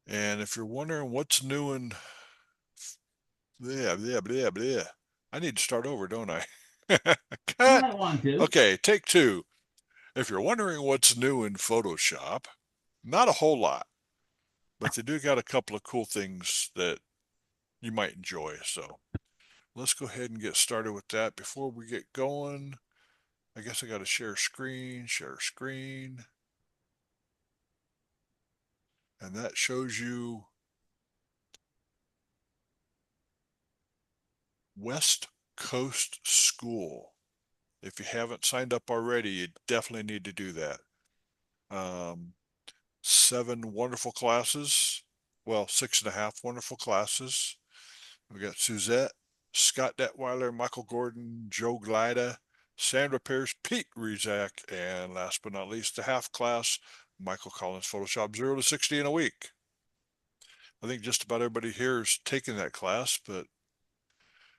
And if you're wondering what's new in blah, blah, blah, blah, I need to start over, don't I? You Cut. might want to. Okay, take two. If you're wondering what's new in Photoshop, not a whole lot, but they do got a couple of cool things that you might enjoy. So let's go ahead and get started with that. Before we get going, I guess I got to share screen, and that shows you West Coast School. If you haven't signed up already, you definitely need to do that. Um, 7 wonderful classes. Well, 6.5 wonderful classes. We got Suzette, Scott Detweiler, Michael Gordon, Joe Glida, Sandra Pierce, Pete Rizak, and last but not least, the half class, Michael Collins Photoshop 0 to 60 in a week. I think just about everybody here is taking that class, but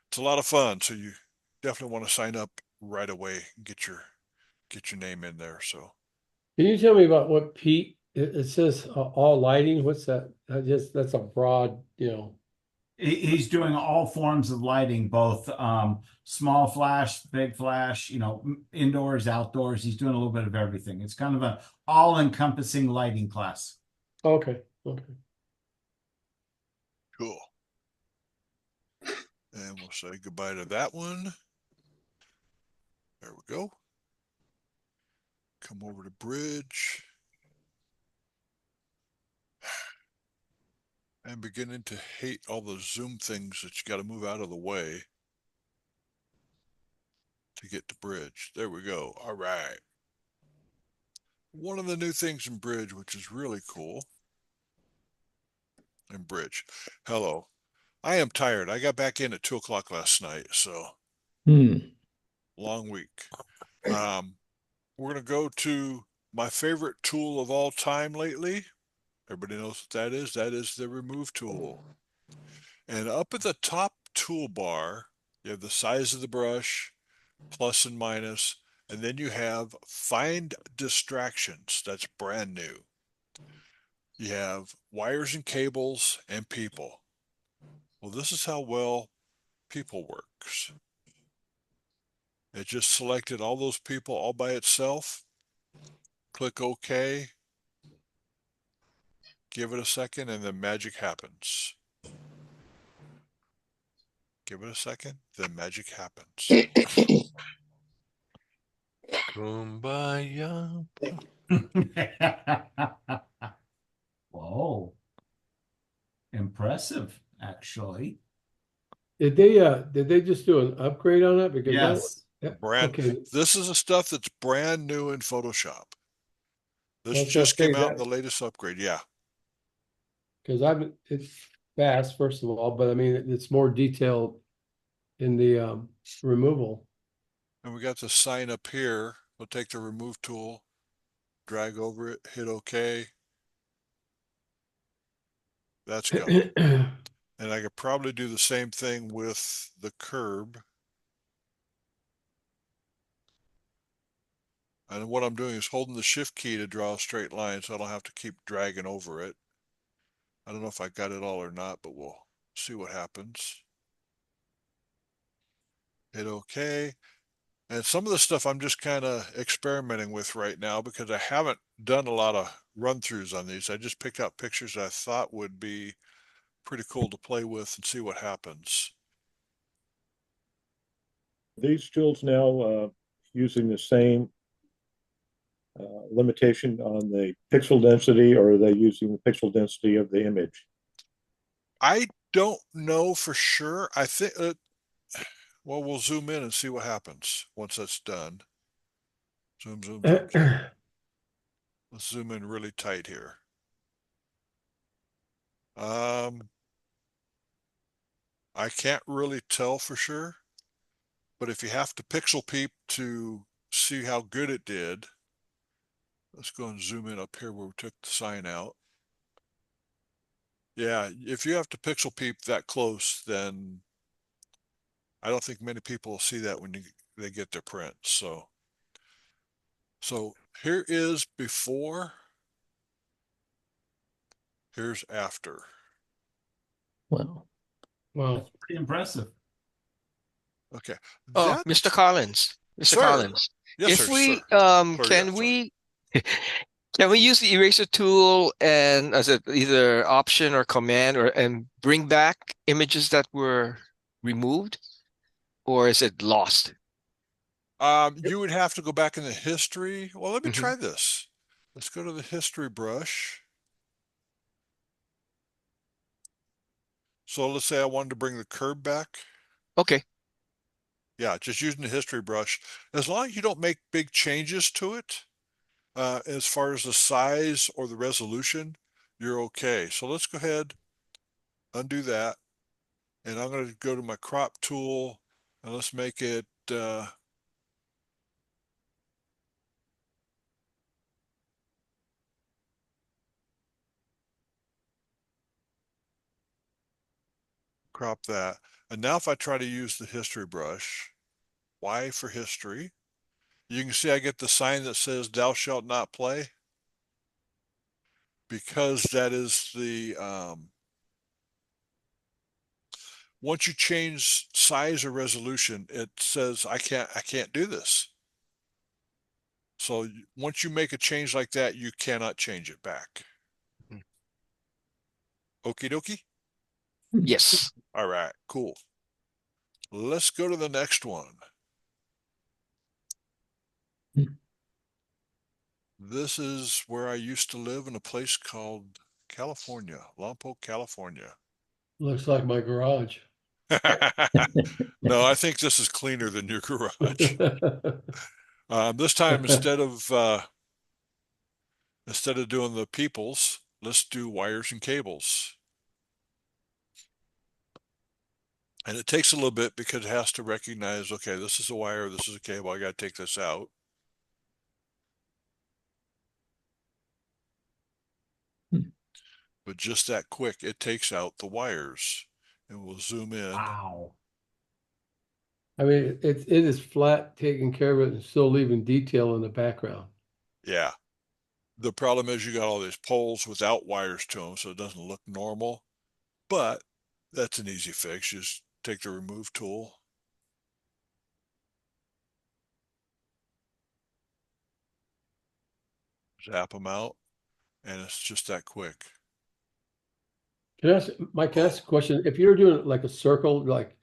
it's a lot of fun. So you definitely want to sign up right away and get your name in there. So Can you tell me about what Pete, it says all lighting, what's that? That's a broad, He's doing all forms of lighting, both small flash, big flash, indoors, outdoors. He's doing a little bit of everything. It's kind of an all-encompassing lighting class. okay, okay. cool. And we'll say goodbye to that one. There we go. Come over to bridge. I'm beginning to hate all the zoom things that you got to move out of the way to get to bridge. There we go. All right. One of the new things in bridge, which is really cool, in bridge. Hello. I am tired. I got back in at 2 o'clock last night, so Hmm. long week. Um, we're going to go to my favorite tool of all time lately. Everybody knows what that is. That is the remove tool. And up at the top toolbar, you have the size of the brush, plus and minus, and then you have find distractions. That's brand new. You have wires and cables and people. Well, this is how well people works. It just selected all those people all by itself. Click OK, give it a second, and then magic happens. Give it a second, then magic happens. Kumbaya. Whoa, impressive, actually. Did they just do an upgrade on it? Because Yes. Brand. okay, This is the stuff that's brand new in Photoshop. I This was gonna just say came out in that the latest upgrade. Yeah. because it's fast, first of all, but I mean, it's more detailed in the removal. And we got the sign up here. We'll take the remove tool, drag over it, hit OK. That's gone. And I could probably do the same thing with the curb. And what I'm doing is holding the shift key to draw a straight line so I don't have to keep dragging over it. I don't know if I got it all or not, but we'll see what happens. Hit OK. And some of the stuff I'm just kind of experimenting with right now because I haven't done a lot of run throughs on these. I just picked out pictures I thought would be pretty cool to play with and see what happens. These tools now using the same limitation on the pixel density, or are they using the pixel density of the image? I don't know for sure. I think, well, we'll zoom in and see what happens once that's done. Zoom, zoom, zoom, zoom. Let's zoom in really tight here. Um, I can't really tell for sure, but if you have to pixel peep to see how good it did, let's go and zoom in up here where we took the sign out. Yeah, if you have to pixel peep that close, then I don't think many people will see that when they get their prints. So here is before, Here's after. Wow. Wow. That's pretty impressive. Okay. Oh, That, Mr. Collins. Mr. sir. Collins. Yes, If sir, we sir. Sorry, can yeah, sorry. we can we use the eraser tool and as a either option or command or and bring back images that were removed, or is it lost? You would have to go back in the history. Well, let me Mhm. try this. Let's go to the history brush. So let's say I wanted to bring the curb back. Okay. Yeah, just using the history brush. As long as you don't make big changes to it, as far as the size or the resolution, you're okay. So let's go ahead, undo that. And I'm going to go to my crop tool and let's make it, crop that. And now if I try to use the history brush, Y for history, you can see I get the sign that says thou shalt not play, because that is the, once you change size or resolution, it says I can't do this. So once you make a change like that, you cannot change it back. Hmm. Okie dokie. Yes. All right, cool. Let's go to the next one. This is where I used to live, in a place called California, Lompoc, California. Looks like my garage. No, I think this is cleaner than your garage. This time instead of doing the peoples, let's do wires and cables. And it takes a little bit because it has to recognize, okay, this is a wire, this is a cable, I got to take this out. But just that quick, it takes out the wires. And we'll zoom in. Wow. I mean, it is flat, taking care of it and still leaving detail in the background. Yeah. The problem is you got all these poles without wires to them, so it doesn't look normal. But that's an easy fix. Just take the remove tool. Zap them out. And it's just that quick. Mike, can I ask a question? If you're doing like a circle, like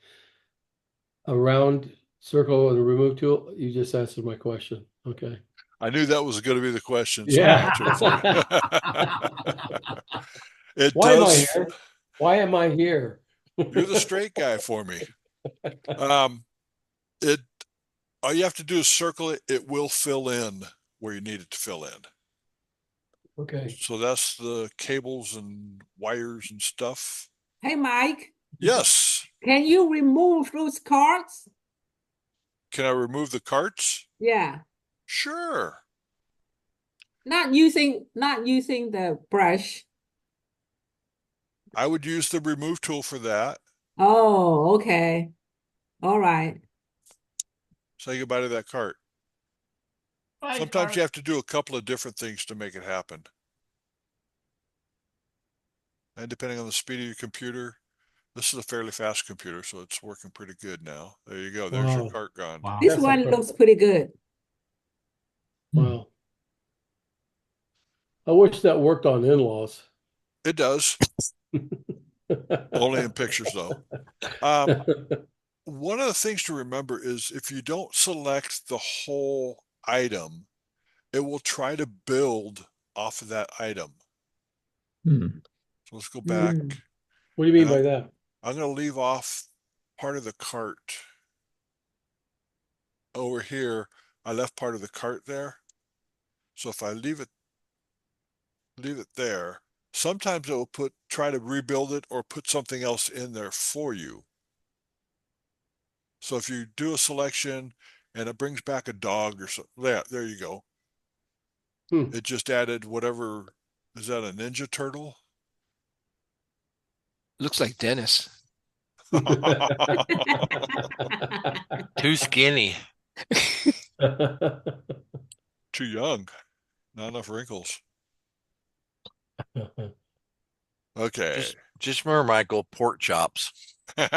a round circle with a remove tool, you just answered my question. Okay. I knew that was going to be the question, so Yeah. I answered it for you. It Why am I does. here? Why am I here? You're the straight guy for me. It all you have to do is circle it. It will fill in where you need it to fill in. Okay. So that's the cables and wires and stuff. Hey, Mike, Yes. can you remove those cards? Can I remove the carts? Yeah, Sure. not using the brush. I would use the remove tool for that. Oh, okay. All right. Say goodbye to that cart. Bye, Sometimes Art. you have to do a couple of different things to make it happen. And depending on the speed of your computer, this is a fairly fast computer, so it's working pretty good now. There you go. There's your Wow. cart gone. Wow. This That's one impressive. looks pretty good. Wow. I wish that worked on in-laws. It does. Only in pictures, though. One of the things to remember is if you don't select the whole item, it will try to build off of that item. Hmm. So let's go back. Mm. What do you mean And by that? I'm going to leave off part of the cart. Over here, I left part of the cart there. So if I leave it there, sometimes it will try to rebuild it or put something else in there for you. So if you do a selection and it brings back a dog or something, there you go. It just added whatever, is that a Ninja Turtle? Looks like Dennis. Too skinny. Too young, not enough wrinkles. Okay. Just remember, Michael, pork chops. Is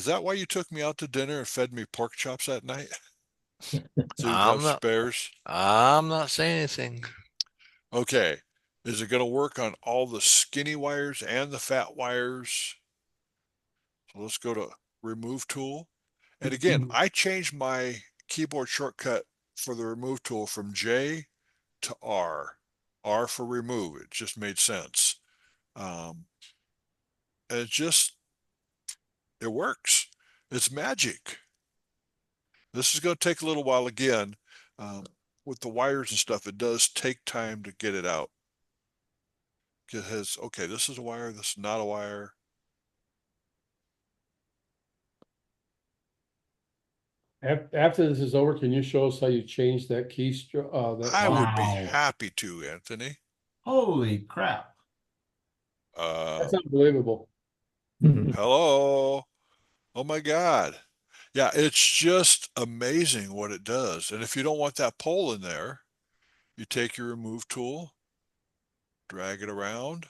that why you took me out to dinner and fed me pork chops that night? So you'd I'm have not spares? I'm not saying anything. Okay. Is it going to work on all the skinny wires and the fat wires? So let's go to remove tool. And again, I changed my keyboard shortcut for the remove tool from J to R. R for remove. It just made sense. And it works. It's magic. This is going to take a little while again. With the wires and stuff, it does take time to get it out. It has, okay, this is a wire, this is not a wire. After this is over, can you show us how you change that keystroke? I would be Wow. happy to, Anthony. Holy crap. That's unbelievable. Hmm. Hello. Oh my God. Yeah, it's just amazing what it does. And if you don't want that pole in there, you take your remove tool, drag it around,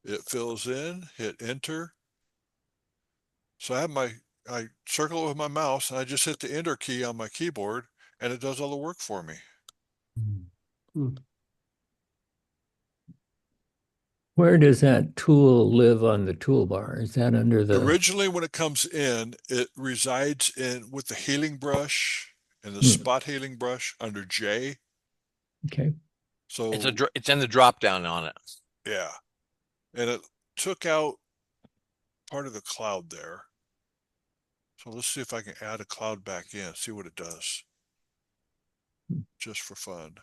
it fills in, hit enter. So I circle it with my mouse and I just hit the enter key on my keyboard and it does all the work for me. Where does that tool live on the toolbar? Is that under the? Originally, when it comes in, it resides in with the healing brush and the Hmm. spot healing brush under J. Okay. So It's in the drop down on it. yeah, and it took out part of the cloud there. So let's see if I can add a cloud back in, see what it does. Just for fun.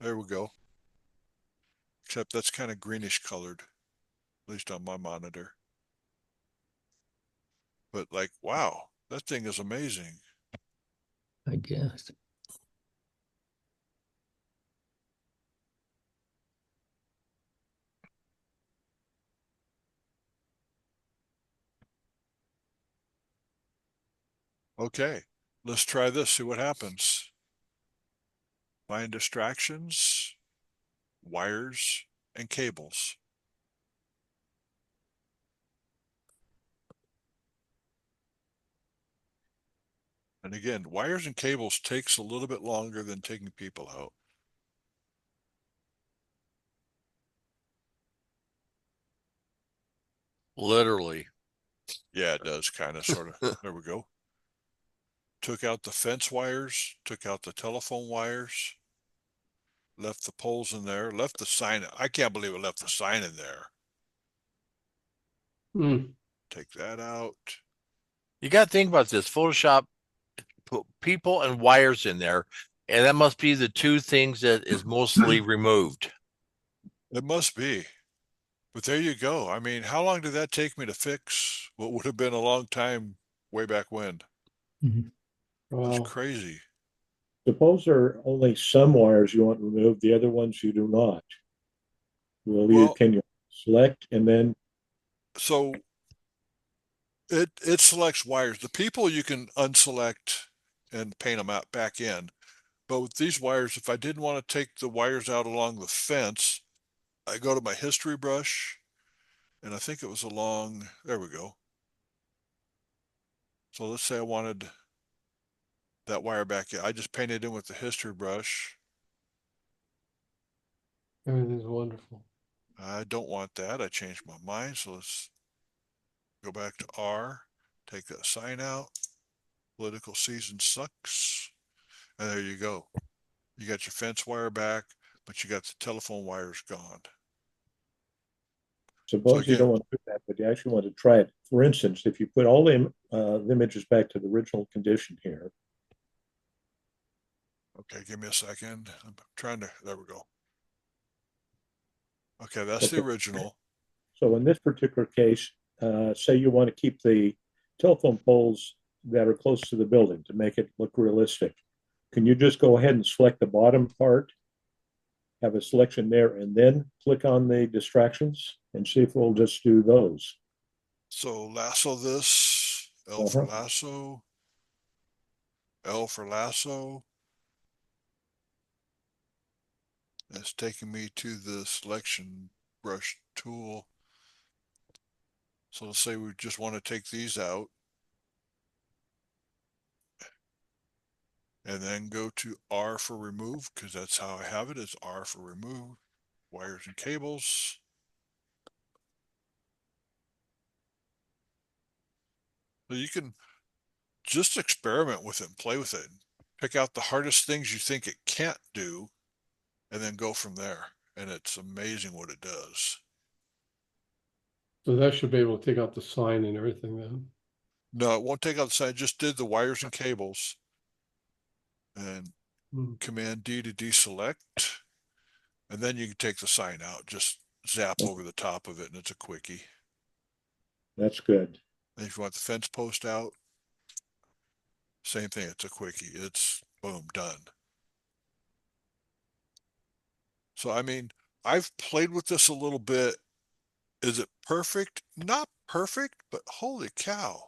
There we go. Except that's kind of greenish colored, at least on my monitor. But like, wow, that thing is amazing. I guess. Okay, let's try this, see what happens. Find distractions, wires, and cables. And again, wires and cables takes a little bit longer than taking people out. Literally. Yeah, it does kind of, sort of. There we go. Took out the fence wires, took out the telephone wires, left the poles in there, left the sign. I can't believe it left the sign in there. Take that out. You got to think about this. Photoshop put people and wires in there, and that must be the two things that is mostly removed. It must be. But there you go. I mean, how long did that take me to fix what would have been a long time way back when? Mhm. That's Wow. crazy. Suppose there are only some wires you want removed, the other ones you do not. Well, Can you select and then so it selects wires. The people you can unselect and paint them out back in. But with these wires, if I didn't want to take the wires out along the fence, I go to my history brush, and I think it was along, there we go. So let's say I wanted that wire back in. I just painted in with the history brush. Everything's wonderful. I don't want that. I changed my mind. So let's go back to R, take that sign out. Political season sucks. And there you go. You got your fence wire back, but you got the telephone wires gone. suppose you again- don't want to do that, but you actually want to try it. For instance, if you put all the images back to the original condition here, Okay, give me a second. I'm trying to, there we go. Okay, that's the Okay. original. so in this particular case, say you want to keep the telephone poles that are close to the building to make it look realistic. Can you just go ahead and select the bottom part, have a selection there, and then click on the distractions and see if we'll just do those? So lasso this, L for Uh-huh. lasso, L for lasso. It's taking me to the selection brush tool. So let's say we just want to take these out. And then go to R for remove, because that's how I have it. It's R for remove. Wires and cables. So you can just experiment with it and play with it. Pick out the hardest things you think it can't do, and then go from there. And it's amazing what it does. So that should be able to take out the sign and everything then. No, it won't take out the side. It just did the wires and cables. And Hmm. Command D to deselect. And then you can take the sign out. Just zap over the top of it, and it's a quickie. That's good. And if you want the fence post out, same thing. It's a quickie. It's boom, done. So, I mean, I've played with this a little bit. Is it perfect? Not perfect, but holy cow.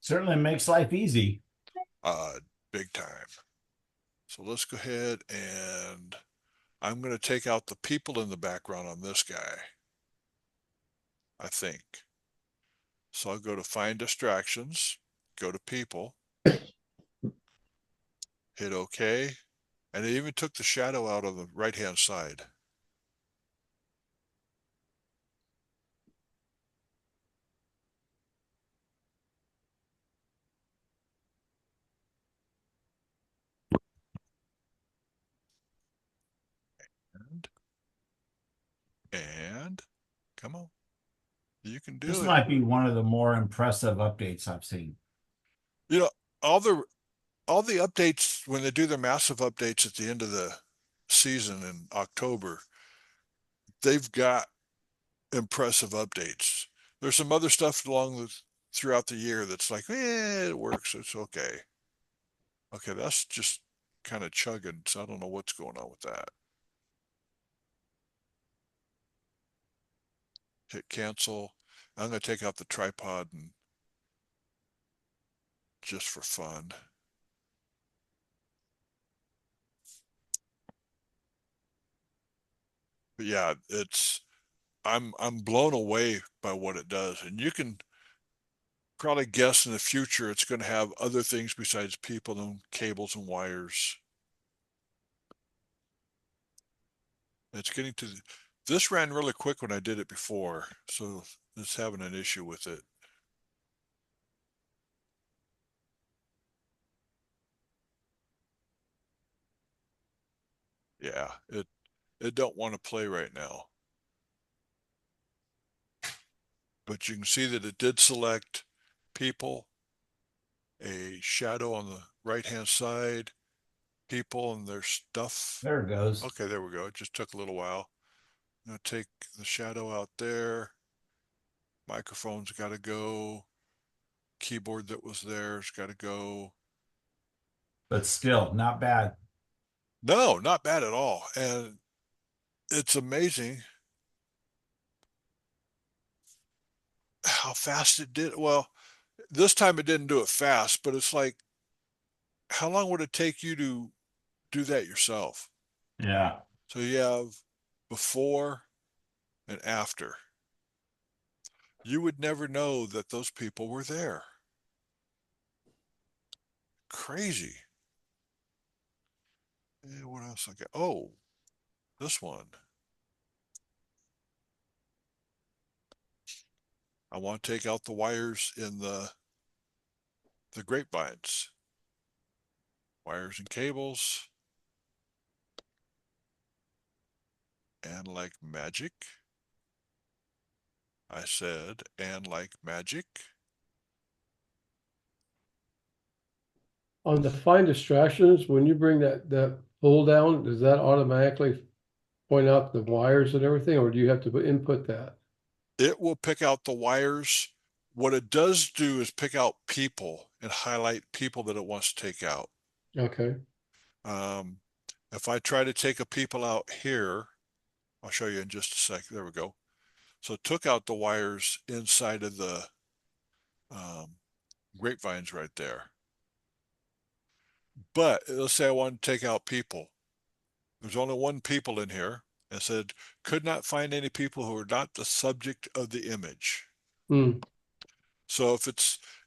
Certainly makes life easy. Big time. So let's go ahead and I'm going to take out the people in the background on this guy. I think. So I'll go to find distractions, go to people, hit OK. And it even took the shadow out of the right-hand side. And come on. You can do This it. might be one of the more impressive updates I've seen. You know, all the updates, when they do their massive updates at the end of the season in October, they've got impressive updates. There's some other stuff throughout the year that's like, it works, it's okay. Okay, that's just kind of chugging, so I don't know what's going on with that. Hit cancel. I'm going to take out the tripod and just for fun. But yeah, I'm blown away by what it does. And you can probably guess in the future it's going to have other things besides people and cables and wires. It's getting to this ran really quick when I did it before, so it's having an issue with it. Yeah, it don't want to play right now. But you can see that it did select people, a shadow on the right-hand side, people and their stuff. There it goes. Okay, there we go. It just took a little while. I'm gonna take the shadow out there. Microphone's got to go. Keyboard that was there's got to go. But still, not bad. No, not bad at all. And it's amazing how fast it did. Well, this time it didn't do it fast, but it's like, how long would it take you to do that yourself? Yeah. So you have before and after. You would never know that those people were there. Crazy. What else I got? Oh, this one. I want to take out the wires in the grapevines. Wires and cables. And like magic. I said, and like magic. On the find distractions, when you bring that pull down, does that automatically point out the wires and everything, or do you have to input that? It will pick out the wires. What it does do is pick out people and highlight people that it wants to take out. Okay. If I try to take a people out here, I'll show you in just a sec. There we go. So it took out the wires inside of the grapevines right there. But let's say I want to take out people. There's only one people in here, and said, could not find any people who are not the subject of the image. Hmm. So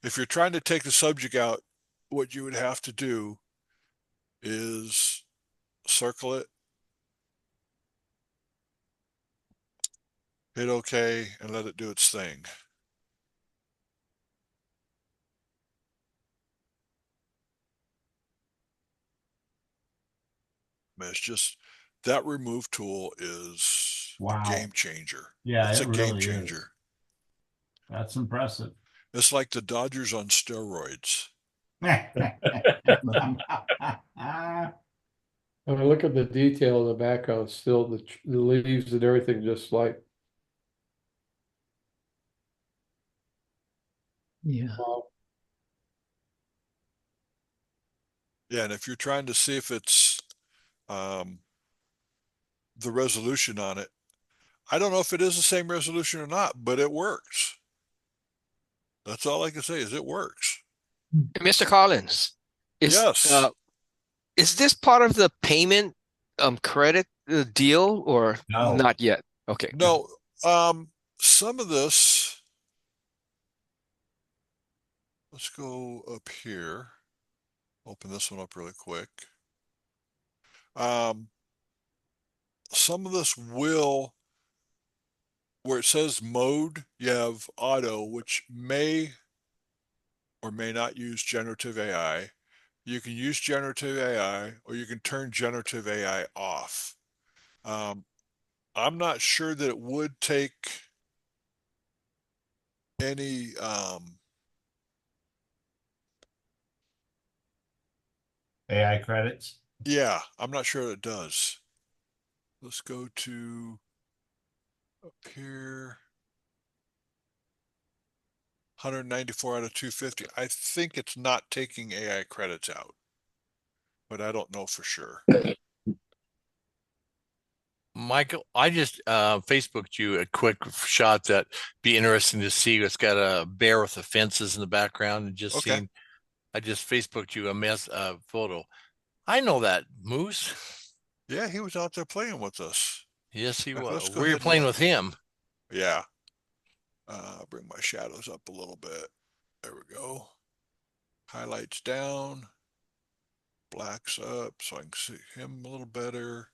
if you're trying to take the subject out, what you would have to do is circle it, hit OK, and let it do its thing. I mean, it's just that remove tool is a Wow. game changer. Yeah, It's it a game really is. changer. That's impressive. It's like the Dodgers on steroids. When I look at the detail in the background, still the leaves and everything just like, Yeah. wow. Yeah, and if you're trying to see if it's the resolution on it, I don't know if it is the same resolution or not, but it works. That's all I can say is it works. Mr. Collins, Yes. is this part of the payment credit deal or No. not yet? Okay. No, some of this, let's go up here. Open this one up really quick. Some of this will, where it says mode, you have auto, which may or may not use generative AI. You can use generative AI or you can turn generative AI off. I'm not sure that it would take any AI credits. yeah, I'm not sure it does. Let's go to up here. 194 out of 250. I think it's not taking AI credits out, but I don't know for sure. Michael, I just Facebooked you a quick shot that be interesting to see. It's got a bear with the fences in the background, and just Okay. seen. I just Facebooked you a photo. I know that moose. Yeah, he was out there playing with us. Yes, he was. Let's go Were you ahead and playing look. with him? Yeah. Bring my shadows up a little bit. There we go. Highlights down. Blacks up so I can see him a little better.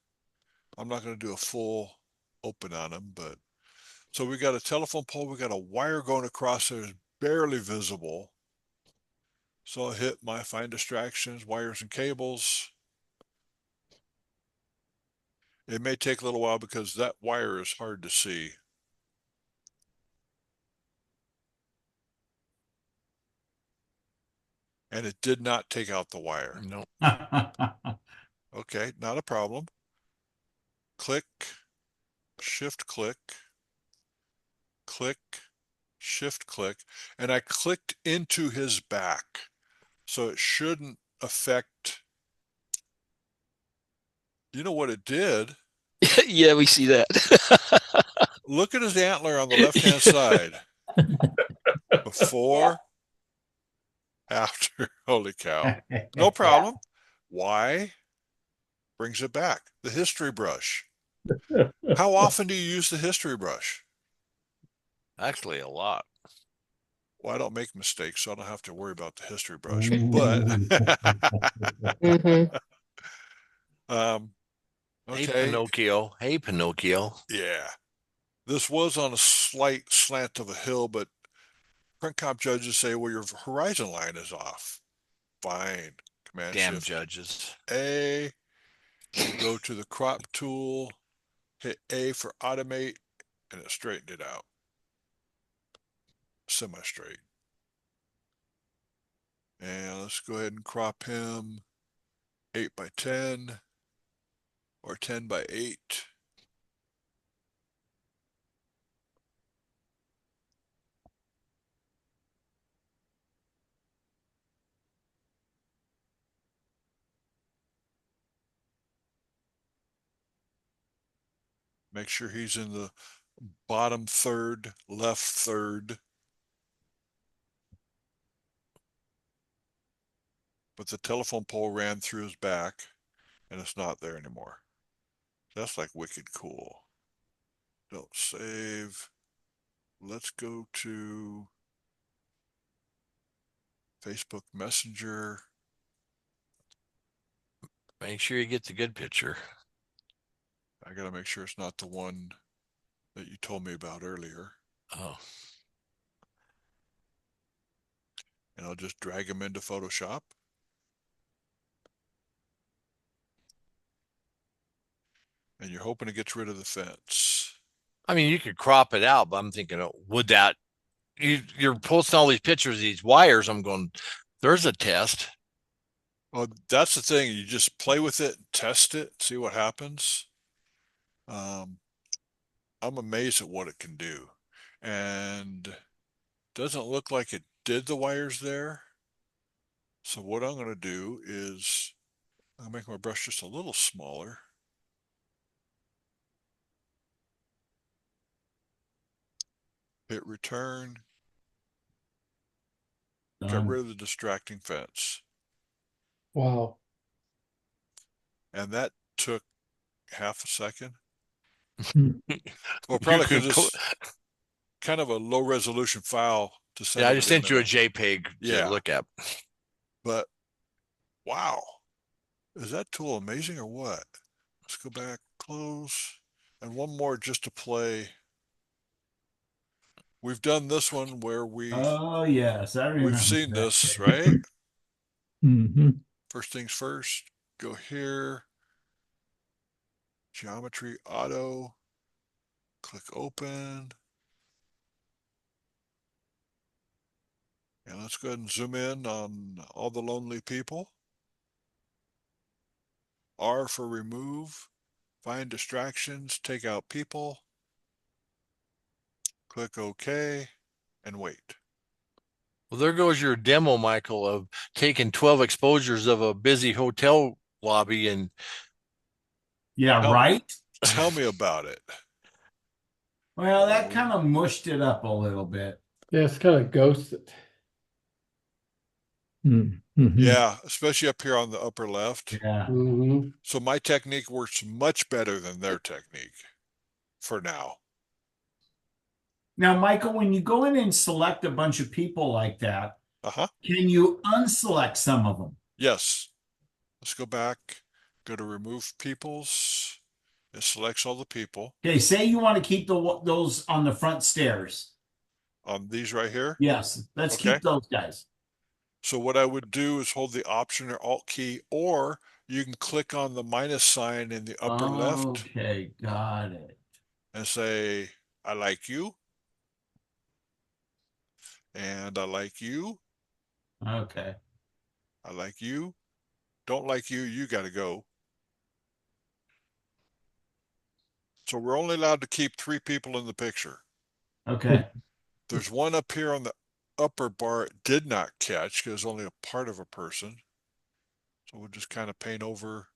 I'm not going to do a full open on him, but so we got a telephone pole. We got a wire going across there, is barely visible. So I'll hit my find distractions, wires and cables. It may take a little while because that wire is hard to see. And it did not take out the wire. No. Okay, not a problem. Click, shift click, click, shift click, and I clicked into his back. So it shouldn't affect, you know what it did? Yeah, we see that. Look at his antler on the left-hand side. Before, after, holy cow. No problem. Why? Brings it back. The history brush. How often do you use the history brush? Actually, a lot. Well, I don't make mistakes, so I don't have to worry about the history brush. Ooh. But Mhm. Hey, okay, Pinocchio. Hey, Pinocchio. yeah. This was on a slight slant of a hill, but print comp judges say, well, your horizon line is off. Fine. Command Damn Shift judges. A, go to the crop tool, hit A for automate, and it straightened it out. Semi-straight. And let's go ahead and crop him 8 by 10 or 10 by 8. Make sure he's in the bottom third, left third. But the telephone pole ran through his back and it's not there anymore. That's like wicked cool. Don't save. Let's go to Facebook Messenger. Make sure you get the good picture. I gotta make sure it's not the one that you told me about earlier. Oh, And I'll just drag them into Photoshop. And you're hoping it gets rid of the fence. I mean, you could crop it out, but I'm thinking, oh, would that you're posting all these pictures of these wires? I'm going, there's a test. Well, that's the thing. You just play with it, test it, see what happens. I'm amazed at what it can do. And doesn't look like it did the wires there. So what I'm going to do is I'll make my brush just a little smaller. Hit return. Get Done. rid of the distracting fence. Wow. And that took half a second. Hmm. Well, probably You because could it's kind of a low resolution file to send. Yeah, I over just to sent you a email. JPEG Yeah. to look at. But wow, is that tool amazing or what? Let's go back, close, and one more just to play. We've done this one where Oh, yes, I remember we've seen that. this, right? Hmm. First things first, go here, geometry auto, click open. And let's go ahead and zoom in on all the lonely people. R for remove, find distractions, take out people. Click OK and wait. Well, there goes your demo, Michael, of taking 12 exposures of a busy hotel lobby and Yeah, Tell- right? Tell me about it. Well, that kind of mushed it up a little bit. Yeah, it's kind of ghosted. Mm-hmm. Yeah, especially up here on the upper left. Yeah. Hmm. So my technique works much better than their technique for now. Now, Michael, when you go in and select a bunch of people like that, Uh-huh. can you unselect some of them? Yes. Let's go back, go to remove peoples. It selects all the people Okay, say you want to keep those on the front stairs. on these right here. Yes, let's Okay. keep those guys. So what I would do is hold the Option or Alt key, or you can click on the minus sign in the upper left Okay, got it. and say, I like you. And I like you. Okay. I like you. Don't like you. You got to go. So we're only allowed to keep 3 people in the picture. Okay. There's one up here on the upper bar it did not catch because only a part of a person. So we'll just kind of paint over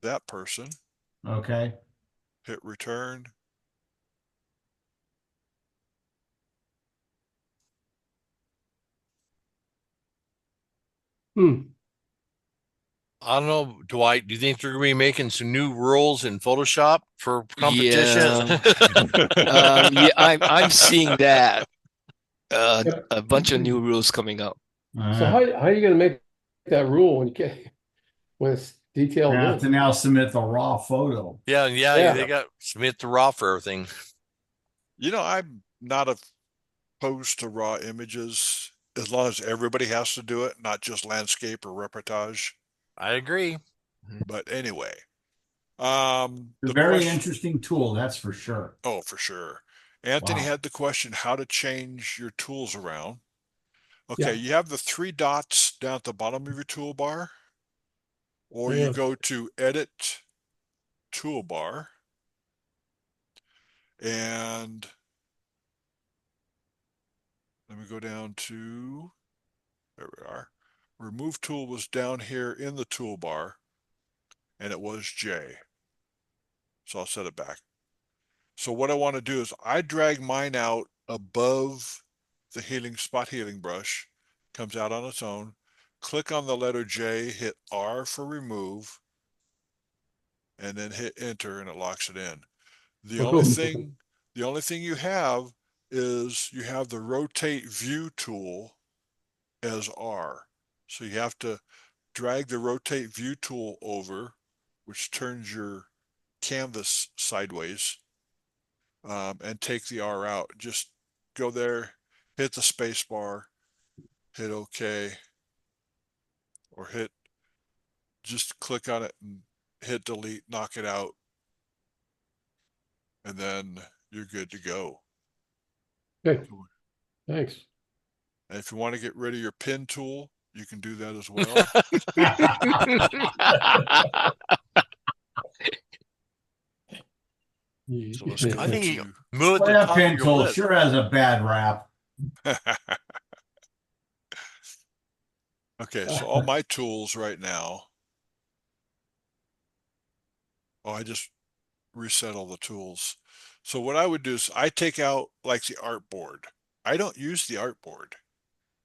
that person. Okay. Hit return. I don't know, Dwight, do you think they're going to be making some new rules in Photoshop for competition? Yeah, I'm seeing that. Yep. A bunch of new rules coming up. So how are you going to make that rule when you get when it's detailed I have in? to now submit the raw photo. Yeah, Yeah. they got submit the raw for everything. You know, I'm not opposed to raw images as long as everybody has to do it, not just landscape or reportage. I agree. But anyway, A the very question, interesting tool, that's for sure. oh, for sure. Anthony Wow. had the question how to change your tools around. Okay, Yeah. you have the 3 dots down at the bottom of your toolbar, or you Yeah. go to Edit Toolbar, and let me go down to, there we are. Remove tool was down here in the toolbar, and it was J. So I'll set it back. So what I want to do is I drag mine out above the spot healing brush, comes out on its own, click on the letter J, hit R for remove, and then hit enter and it locks it in. The only thing you have is you have the rotate view tool as R. So you have to drag the rotate view tool over, which turns your canvas sideways, and take the R out. Just go there, hit the space bar, hit OK, or just click on it and hit delete, knock it out, and then you're good to go. Okay, thanks. And if you want to get rid of your pin tool, you can do that as well. So let's go I think you to move at the That top pin of your tool list. sure has a bad rap. Okay, so all my tools right now. Oh, I just reset all the tools. So what I would do is I take out like the artboard. I don't use the artboard.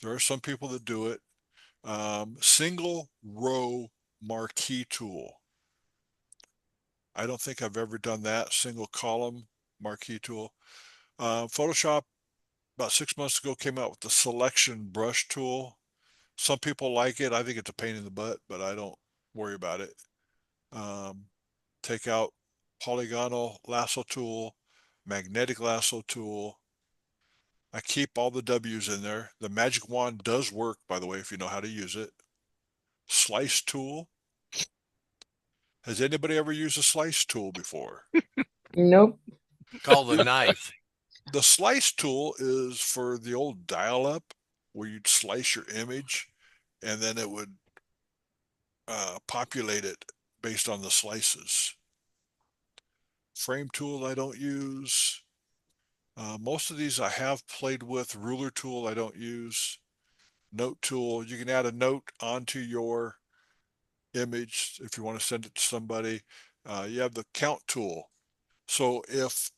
There are some people that do it. Single row marquee tool. I don't think I've ever done that. Single column marquee tool. Photoshop about 6 months ago came out with the selection brush tool. Some people like it. I think it's a pain in the butt, but I don't worry about it. Take out polygonal lasso tool, magnetic lasso tool. I keep all the W's in there. The magic wand does work, by the way, if you know how to use it. Slice tool. Has anybody ever used a slice tool before? Nope. Called a knife. The slice tool is for the old dial-up where you'd slice your image and then it would populate it based on the slices. Frame tool I don't use. Most of these I have played with. Ruler tool I don't use. Note tool, you can add a note onto your image if you want to send it to somebody. You have the count tool. So if,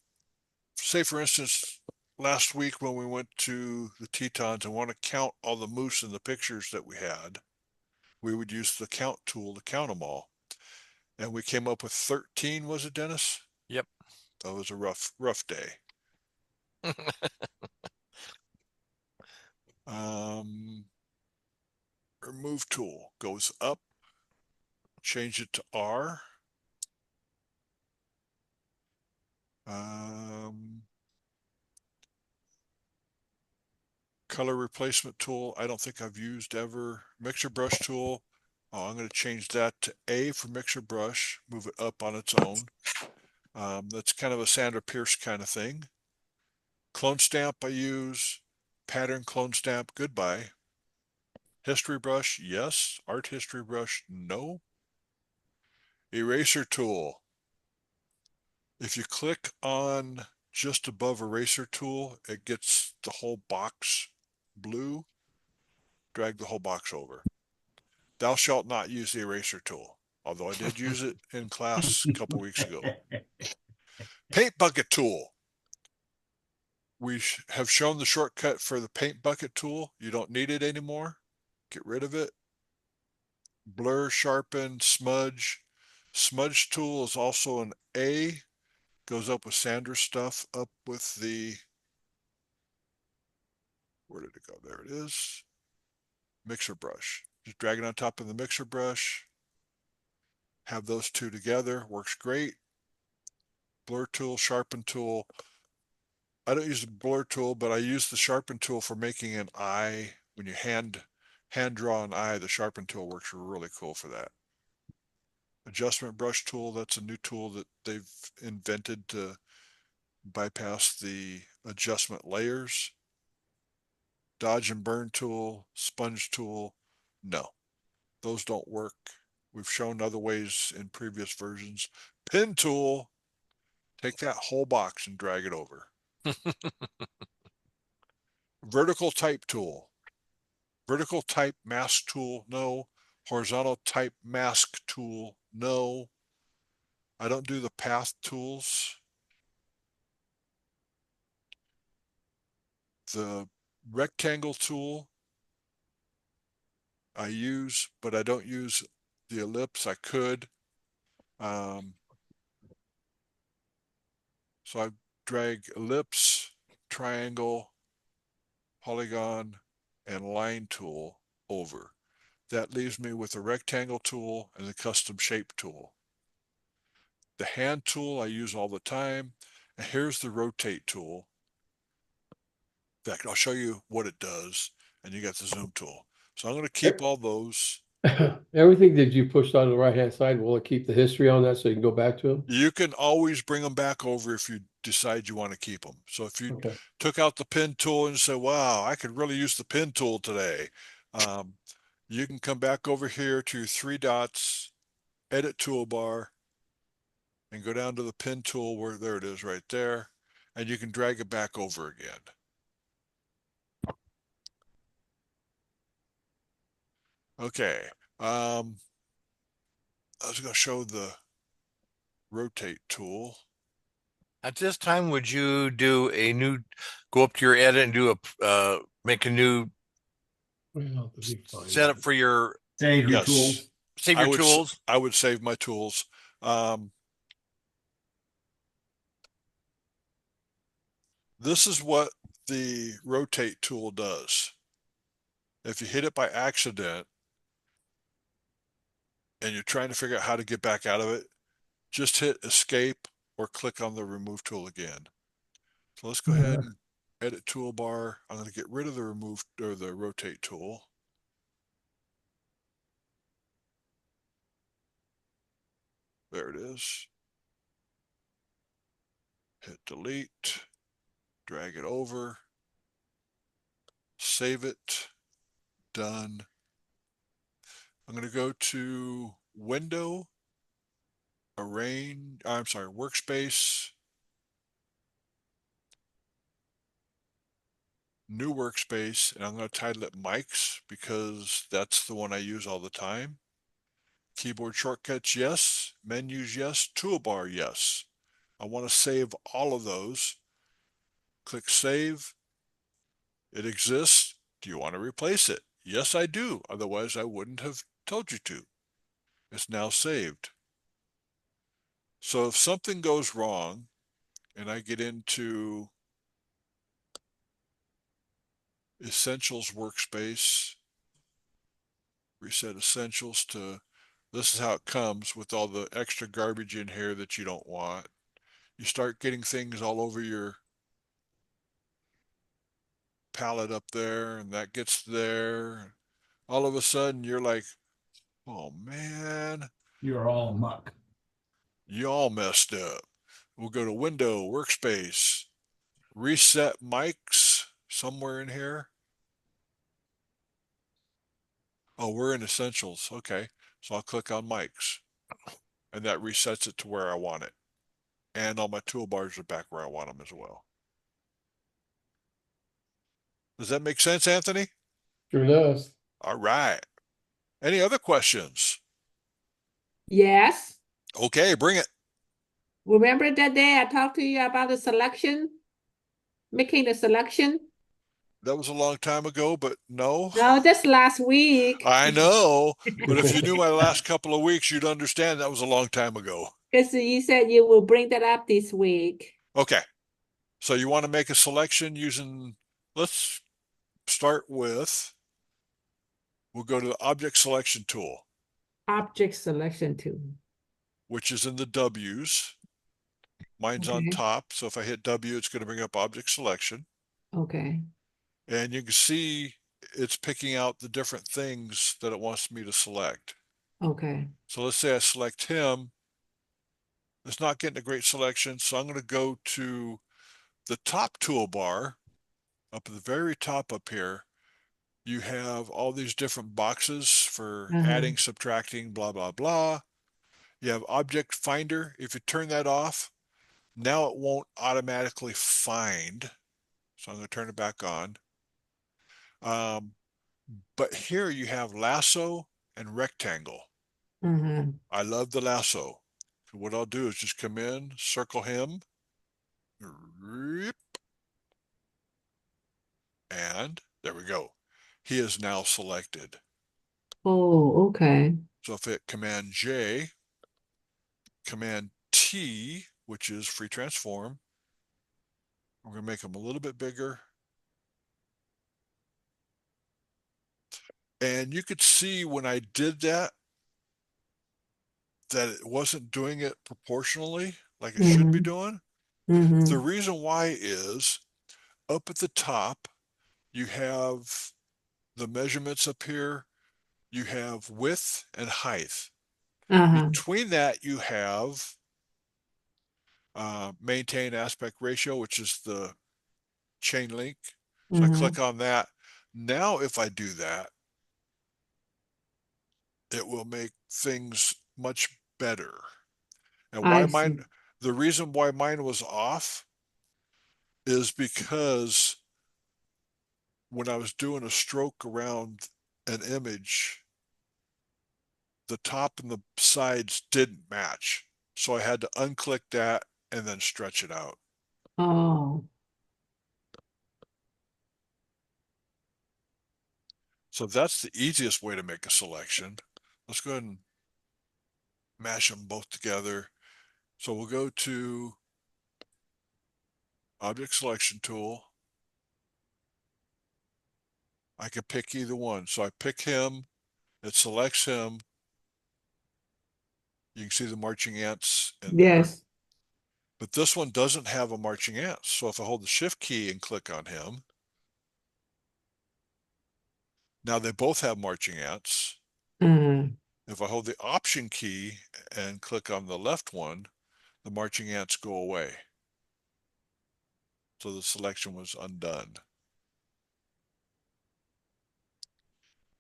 say for instance, last week when we went to the Tetons and want to count all the moose in the pictures that we had, we would use the count tool to count them all. And we came up with 13, was it, Dennis? Yep. That was a rough day. Remove tool goes up, change it to R. Color replacement tool, I don't think I've used ever. Mixer brush tool, I'm going to change that to A for mixer brush, move it up on its own. That's kind of a Sandra Pierce kind of thing. Clone stamp I use, pattern clone stamp, goodbye. History brush, yes. Art history brush, no. Eraser tool. If you click on just above eraser tool, it gets the whole box blue. Drag the whole box over. Thou shalt not use the eraser tool, although I did use it in class a couple weeks ago. Paint bucket tool. We have shown the shortcut for the paint bucket tool. You don't need it anymore. Get rid of it. Blur, sharpen, smudge. Smudge tool is also an A. Goes up with Sandra's stuff, up with the, where did it go? There it is. Mixer brush. Just drag it on top of the mixer brush. Have those two together. Works great. Blur tool, sharpen tool. I don't use the blur tool, but I use the sharpen tool for making an eye. When you hand draw an eye, the sharpen tool works really cool for that. Adjustment brush tool, that's a new tool that they've invented to bypass the adjustment layers. Dodge and burn tool, sponge tool, no, those don't work. We've shown other ways in previous versions. Pin tool, take that whole box and drag it over. Vertical type tool. Vertical type mask tool, no. Horizontal type mask tool, no. I don't do the path tools. The rectangle tool, I use, but I don't use the ellipse. I could. So I drag ellipse, triangle, polygon, and line tool over. That leaves me with the rectangle tool and the custom shape tool. The hand tool I use all the time. And here's the rotate tool. In fact, I'll show you what it does. And you got the zoom tool. So I'm going to keep all those. Everything that you pushed on the right-hand side, will it keep the history on that so you can go back to them? You can always bring them back over if you decide you want to keep them. So if you Okay. took out the pen tool and say, wow, I could really use the pen tool today. You can come back over here to your 3 dots, edit toolbar, and go down to the pen tool where there it is right there. And you can drag it back over again. Okay. I was going to show the rotate tool. At this time, would you do a new, go up to your edit and do a, make a new Well, it'll be fine. setup for your, Save your Yes. tools. save I your would, tools? I would save my tools. This is what the rotate tool does. If you hit it by accident and you're trying to figure out how to get back out of it, just hit escape or click on the remove tool again. So let's go ahead and edit toolbar. I'm going to get rid of the remove or the rotate tool. There it is. Hit delete, drag it over, save it, done. I'm going to go to Window, Workspace, New Workspace, and I'm going to title it Mics because that's the one I use all the time. Keyboard shortcuts, yes. Menus, yes. Toolbar, yes. I want to save all of those. Click Save. It exists. Do you want to replace it? Yes, I do. Otherwise, I wouldn't have told you to. It's now saved. So if something goes wrong and I get into Essentials Workspace, reset Essentials to, this is how it comes with all the extra garbage in here that you don't want. You start getting things all over your palette up there, and that gets there. All of a sudden, you're like, oh man, You're all muck. you all messed up. We'll go to Window, Workspace, reset mics somewhere in here. Oh, we're in Essentials. Okay. So I'll click on mics, and that resets it to where I want it. And all my toolbars are back where I want them as well. Does that make sense, Anthony? Sure does. All right. Any other questions? Yes. Okay, bring it. Remember that day I talked to you about the selection? Making the selection? That was a long time ago, but no. No, just last week. I know, but if you knew my last couple of weeks, you'd understand that was a long time ago. Because you said you will bring that up this week. Okay. So you want to make a selection using, let's start with, we'll go to the object selection tool, Object selection tool. which is in the W's. Mine's on Okay. top. So if I hit W, it's going to bring up object selection. Okay. And you can see it's picking out the different things that it wants me to select. Okay. So let's say I select him. It's not getting a great selection. So I'm going to go to the top toolbar up at the very top up here. You have all these different boxes for adding, subtracting, blah, blah, blah. You have object finder. If you turn that off, now it won't automatically find. So I'm going to turn it back on. But here you have lasso and rectangle. I love the lasso. So what I'll do is just come in, circle him, and there we go. He is now selected. Oh, okay. So if I hit Command J, Command T, which is free transform, we're going to make them a little bit bigger. And you could see when I did that it wasn't doing it proportionally like it should be doing. The reason why is up at the top, you have the measurements up here. You have width and height. Uh-huh. Between that, you have maintain aspect ratio, which is the chain link. So I click on that. Now, if I do that, it will make things much better. And why I see. mine, the reason why mine was off is because when I was doing a stroke around an image, the top and the sides didn't match. So I had to unclick that and then stretch it out. Oh, So that's the easiest way to make a selection. Let's go ahead and mash them both together. So we'll go to Object Selection Tool. I can pick either one. So I pick him, it selects him. You can see the marching ants in there. yes. But this one doesn't have a marching ant. So if I hold the Shift key and click on him, now they both have marching ants. If I hold the Option key and click on the left one, the marching ants go away. So the selection was undone.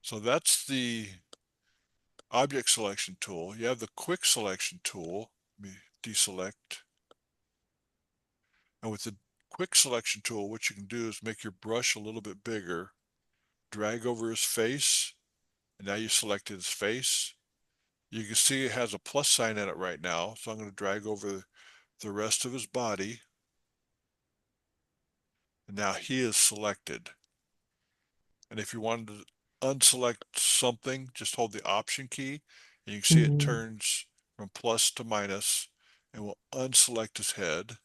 So that's the Object Selection Tool. You have the Quick Selection Tool. Let me deselect. And with the Quick Selection Tool, what you can do is make your brush a little bit bigger, drag over his face, and now you selected his face. You can see it has a plus sign in it right now, so I'm going to drag over the rest of his body. And now he is selected. And if you wanted to unselect something, just hold the Option key, and you can see it turns from plus to minus, and we'll unselect his head.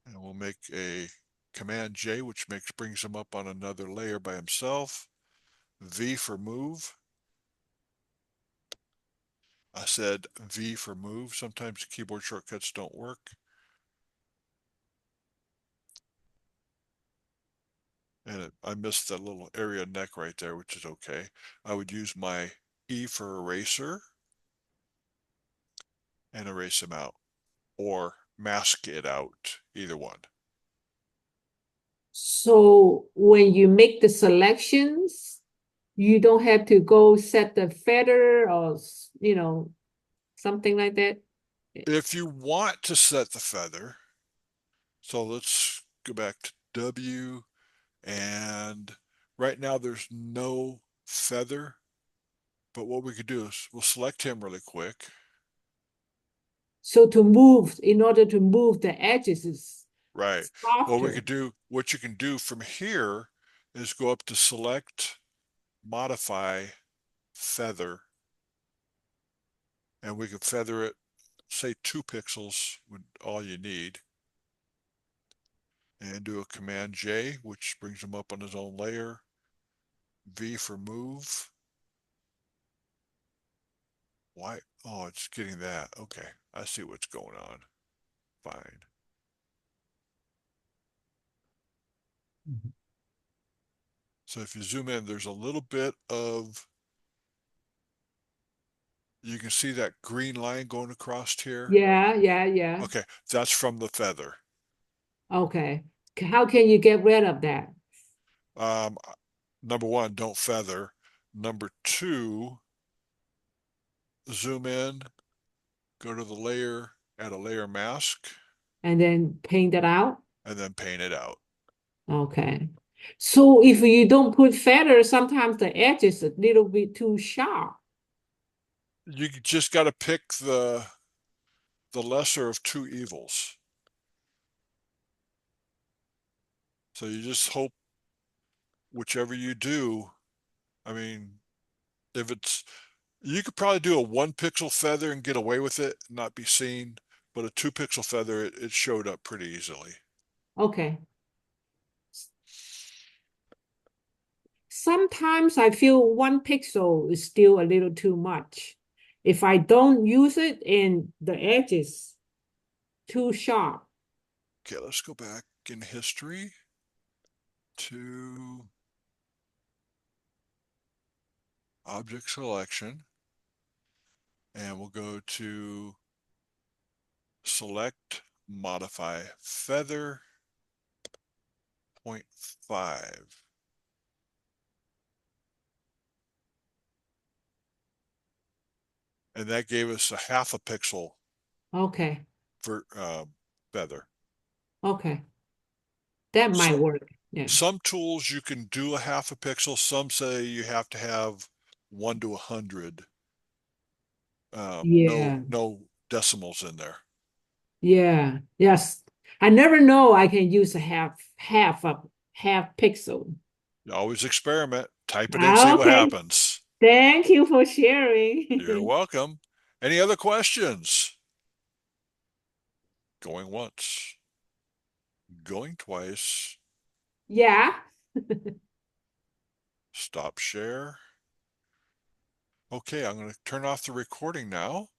And we'll make a Command J, which brings him up on another layer by himself. V for move. I said V for move. Sometimes keyboard shortcuts don't work. And I missed that little area neck right there, which is okay. I would use my E for eraser and erase him out, or mask it out, either one. So when you make the selections, you don't have to go set the feather or, something like that. If you want to set the feather, so let's go back to W, and right now there's no feather, but what we could do is we'll select him really quick. So in order to move the edges is Right. softer. What you can do from here is go up to Select, Modify, Feather, and we can feather it, say 2 pixels with all you need. And do a Command J, which brings him up on his own layer. V for move. Why? Oh, it's getting that. Okay, I see what's going on. Fine. So if you zoom in, there's a little bit of, you can see that green line going across here. Yeah. Okay, that's from the feather. Okay. How can you get rid of that? Number one, don't feather. Number two, zoom in, go to the layer, add a layer mask, And then paint it out? and then paint it out. Okay. So if you don't put feather, sometimes the edge is a little bit too sharp. You just got to pick the lesser of two evils. So you just hope whichever you do, I mean, if it's, you could probably do a 1 pixel feather and get away with it, not be seen, but a 2 pixel feather, it showed up pretty easily. Okay. Sometimes I feel 1 pixel is still a little too much. If I don't use it and the edge is too sharp. Okay, let's go back in history to object selection. And we'll go to select, modify feather 0.5. And that gave us a 1/2 pixel Okay, for feather. okay. That might So- work. Yeah. Some tools you can do a 1/2 pixel. Some say you have to have 1 to 100. Yeah. No decimals in there. Yeah. Yes. I never know I can use a half pixel. You always experiment, type it in, see what Okay. happens. Thank you for sharing. You're welcome. Any other questions? Going once, going twice, Yeah. stop share. Okay, I'm going to turn off the recording now.